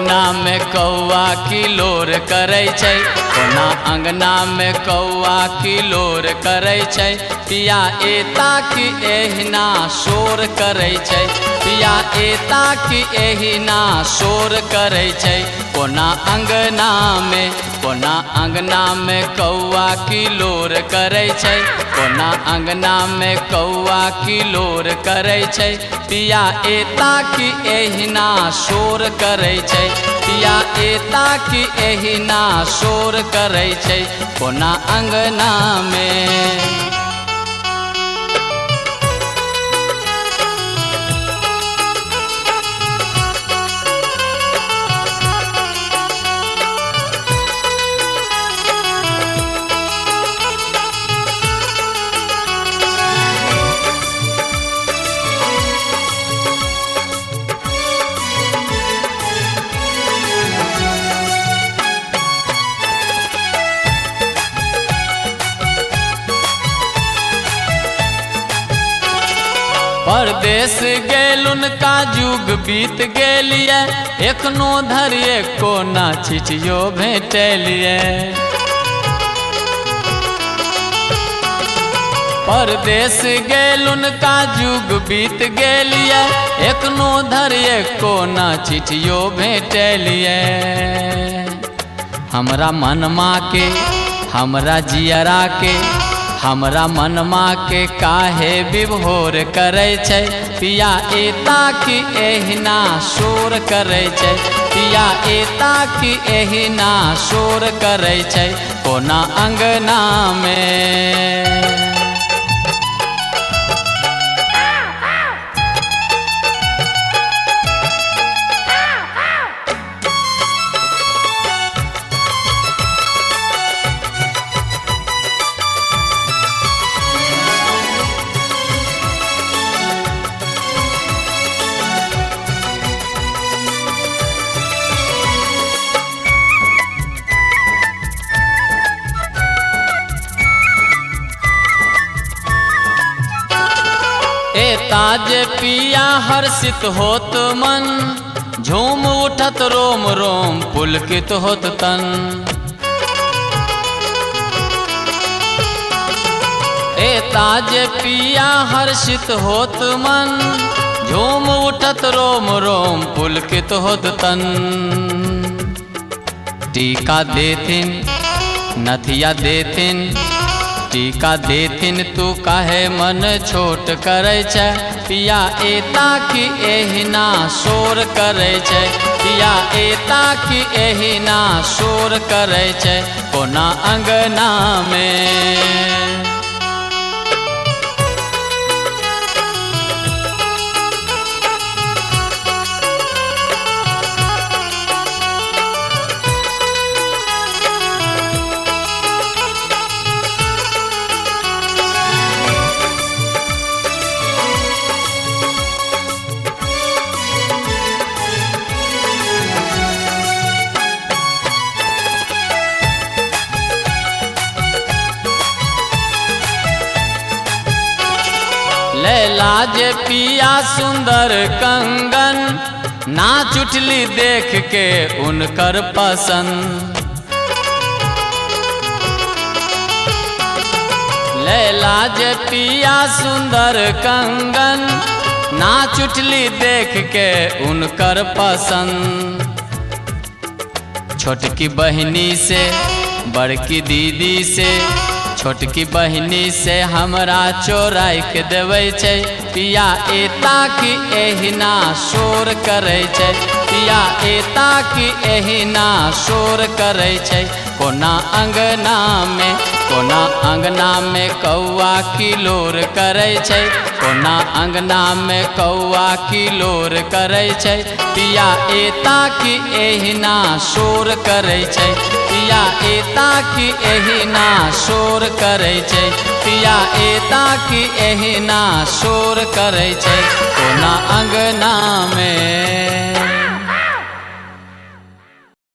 अंगना में कौआ किलोर करै छै, कोना अंगना में कौआ किलोर करै छै। पिया एता कि एहिना शोर करै छै, पिया एता कि एहिना शोर करै छै। कोना अंगना में कौआ किलोर करै छै, कोना अंगना में कौआ किलोर करै छै। पिया एता कि एहिना शोर करै छै, पिया एता कि एहिना शोर करै छै। कोना अंगना में परदेश गेलुन का युग बीत गेलिए, एखनो धरि एको ना छिटियो भेटलिए। परदेश गेलुन का युग बीत गेलिए, एखनो धरि एको ना चिठियो भेटलिए। हमरा मनमा के हमरा जियरा के हमरा मनमा के काहे विभोर करै छै। पिया एता कि एहिना शोर करै छै, पिया एता कि एहिना शोर करै छै। कोना अंगना में एता जे पिया हर्षित होत मन, झूम उठत रोम रोम पुलकित होत तन। एता जे पिया हर्षित होत मन, झूम उठत रोम रोम पुलकित होत तन। टीका देथिन नथिया देथिन, टीका देथिन तू काहे मन छोट करै छै। पिया एता कि एहिना शोर करै छै, पिया एता कि एहिना शोर करै छै। कोना अंगना में लैला जे पिया सुंदर कंगन, नाच उठली देख के उनकर पसंद। लैला जे पिया सुंदर कंगन, नाच उठली देख के उनकर पसंद। छोटकी बहिनी से बड़की दीदी से, छोटकी बहिनी से हमरा चोराई के देवे छै। पिया एता कि एहिना शोर करै छै, पिया एता कि एहिना शोर करै छै। कोना अंगना में कोना अंगना में कौआ किलोर करै छै, कोना अंगना में कौआ किलोर करै छै। पिया एता कि एहिना शोर करै छै, पिया एता कि एहिना शोर करै छै। पिया एता कि एहिना शोर करै छै। कोना अंगना में